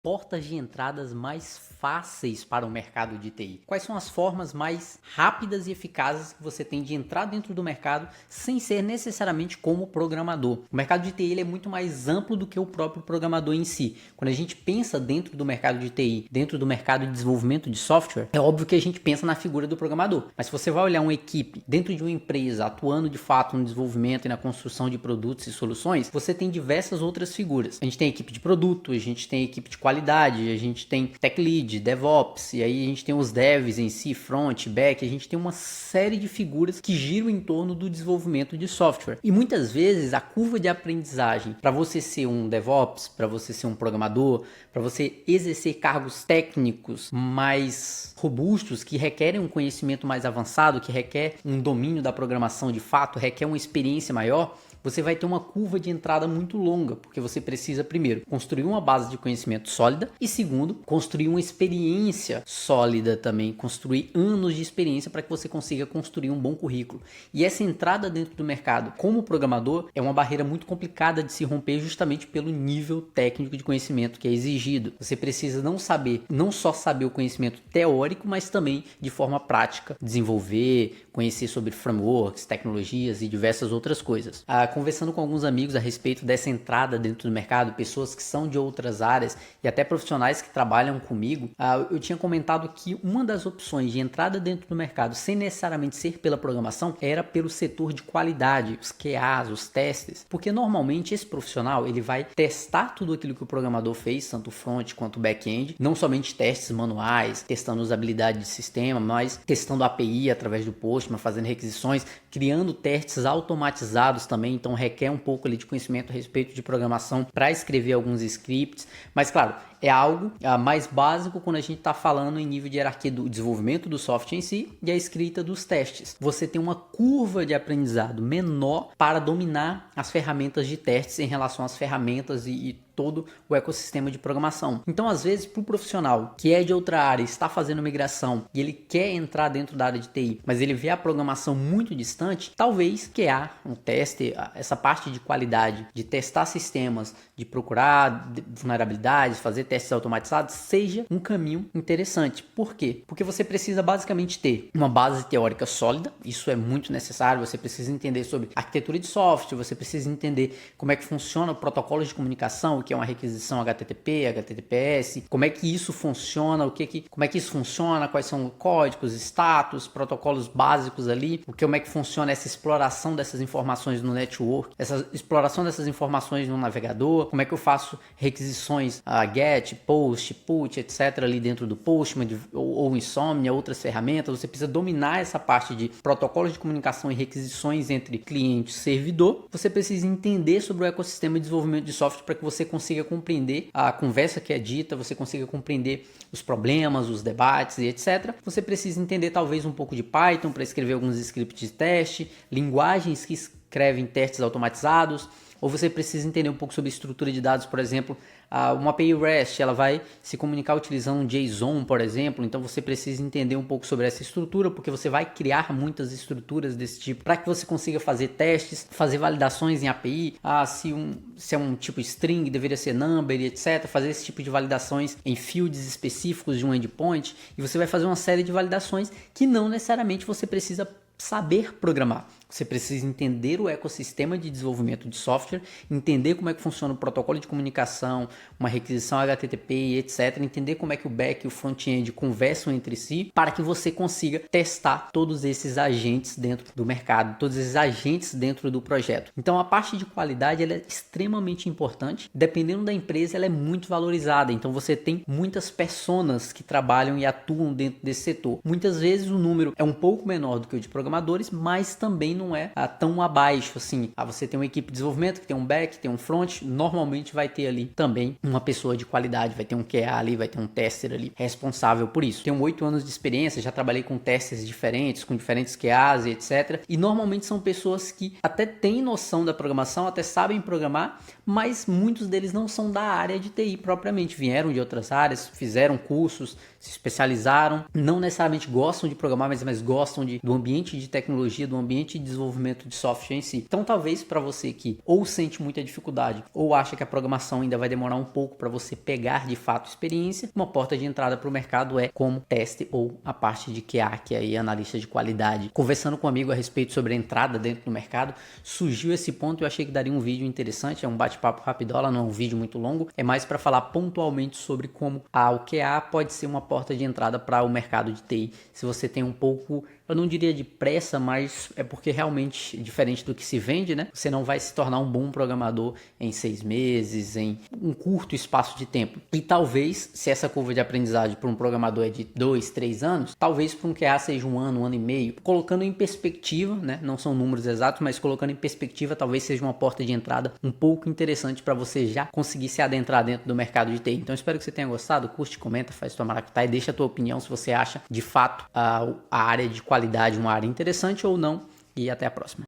portas de entradas mais fáceis para o mercado de TI? Quais são as formas mais rápidas e eficazes que você tem de entrar dentro do mercado sem ser necessariamente como programador? O mercado de TI ele é muito mais amplo do que o próprio programador em si. Quando a gente pensa dentro do mercado de TI, dentro do mercado de desenvolvimento de software, é óbvio que a gente pensa na figura do programador. Mas se você vai olhar uma equipe dentro de uma empresa atuando de fato no desenvolvimento e na construção de produtos e soluções, você tem diversas outras figuras. A gente tem equipe de produto, a gente tem equipe de qualidade, a gente tem tech lead, DevOps, e aí a gente tem os devs em si, front, back, a gente tem uma série de figuras que giram em torno do desenvolvimento de software. E muitas vezes a curva de aprendizagem para você ser um DevOps, para você ser um programador, para você exercer cargos técnicos mais robustos, que requerem um conhecimento mais avançado, que requer um domínio da programação de fato, requer uma experiência maior, você vai ter uma curva de entrada muito longa, porque você precisa, primeiro, construir uma base de conhecimento sólida e, segundo, construir uma experiência sólida também, construir anos de experiência para que você consiga construir um bom currículo. E essa entrada dentro do mercado como programador é uma barreira muito complicada de se romper justamente pelo nível técnico de conhecimento que é exigido. Você precisa não só saber o conhecimento teórico, mas também de forma prática, desenvolver, conhecer sobre frameworks, tecnologias e diversas outras coisas. Conversando com alguns amigos a respeito dessa entrada dentro do mercado, pessoas que são de outras áreas e até profissionais que trabalham comigo, eu tinha comentado que uma das opções de entrada dentro do mercado, sem necessariamente ser pela programação, era pelo setor de qualidade, os QAs, os testes, porque normalmente esse profissional ele vai testar tudo aquilo que o programador fez, tanto front quanto back-end, não somente testes manuais, testando usabilidade de sistema, mas testando API através do Postman, fazendo requisições, criando testes automatizados também, então requer um pouco ali de conhecimento a respeito de programação para escrever alguns scripts, mas claro, é algo mais básico quando a gente está falando em nível de hierarquia do desenvolvimento do software em si e a escrita dos testes. Você tem uma curva de aprendizado menor para dominar as ferramentas de testes em relação às ferramentas e todo o ecossistema de programação. Então, às vezes, para o profissional que é de outra área, está fazendo migração e ele quer entrar dentro da área de TI, mas ele vê a programação muito distante, talvez QA, um teste, essa parte de qualidade, de testar sistemas, de procurar vulnerabilidades, fazer testes automatizados, seja um caminho interessante. Por quê? Porque você precisa basicamente ter uma base teórica sólida, isso é muito necessário, você precisa entender sobre arquitetura de software, você precisa entender como é que funciona o protocolo de comunicação, o que é uma requisição HTTP, HTTPS, como é que isso funciona, como é que isso funciona, quais são códigos, status, protocolos básicos ali, como é que funciona essa exploração dessas informações no network, essa exploração dessas informações no navegador, como é que eu faço requisições GET, POST, PUT, etc. ali dentro do Postman ou Insomnia, outras ferramentas. Você precisa dominar essa parte de protocolos de comunicação e requisições entre cliente e servidor. Você precisa entender sobre o ecossistema de desenvolvimento de software para que você consiga compreender a conversa que é dita, você consiga compreender os problemas, os debates e etc. Você precisa entender talvez um pouco de Python para escrever alguns scripts de teste, linguagens que escrevem testes automatizados, ou você precisa entender um pouco sobre estrutura de dados, por exemplo, uma API REST, ela vai se comunicar utilizando um JSON, por exemplo, então você precisa entender um pouco sobre essa estrutura, porque você vai criar muitas estruturas desse tipo, para que você consiga fazer testes, fazer validações em API, se é um tipo string, deveria ser number, etc, fazer esse tipo de validações em fields específicos de um endpoint, e você vai fazer uma série de validações que não necessariamente você precisa saber programar. Você precisa entender o ecossistema de desenvolvimento de software, entender como é que funciona o protocolo de comunicação, uma requisição HTTP, etc. Entender como é que o back e o front-end conversam entre si para que você consiga testar todos esses agentes dentro do mercado, todos esses agentes dentro do projeto. Então a parte de qualidade ela é extremamente importante. Dependendo da empresa, ela é muito valorizada. Então você tem muitas personas que trabalham e atuam dentro desse setor. Muitas vezes o número é um pouco menor do que o de programadores, mas também não é tão abaixo assim. Você tem uma equipe de desenvolvimento que tem um back, tem um front, normalmente vai ter ali também uma pessoa de qualidade, vai ter um QA ali, vai ter um tester ali responsável por isso. Tenho 8 anos de experiência, já trabalhei com testers diferentes, com diferentes QAs e etc. E normalmente são pessoas que até têm noção da programação, até sabem programar, mas muitos deles não são da área de TI propriamente, vieram de outras áreas, fizeram cursos, se especializaram, não necessariamente gostam de programar, mas gostam do ambiente de tecnologia, do ambiente de desenvolvimento de software em si. Então talvez para você que ou sente muita dificuldade ou acha que a programação ainda vai demorar um pouco para você pegar de fato experiência, uma porta de entrada para o mercado é como teste ou a parte de QA, que é aí analista de qualidade. Conversando com um amigo a respeito sobre a entrada dentro do mercado, surgiu esse ponto e eu achei que daria um vídeo interessante, é um bate-papo rapidola, não é um vídeo muito longo, é mais para falar pontualmente sobre como o QA pode ser uma porta de entrada para o mercado de TI. Se você tem um pouco, eu não diria de pressa, mas é porque realmente, diferente do que se vende, né? Você não vai se tornar um bom programador em 6 meses, em um curto espaço de tempo. E talvez, se essa curva de aprendizagem para um programador é de 2, 3 anos, talvez para um QA seja um ano e meio. Colocando em perspectiva, né? Não são números exatos, mas colocando em perspectiva, talvez seja uma porta de entrada um pouco interessante para você já conseguir se adentrar dentro do mercado de TI. Então, espero que você tenha gostado. Curte, comenta, faz tua maracutaia e deixa a tua opinião se você acha de fato a área de qualidade uma área interessante ou não. E até a próxima.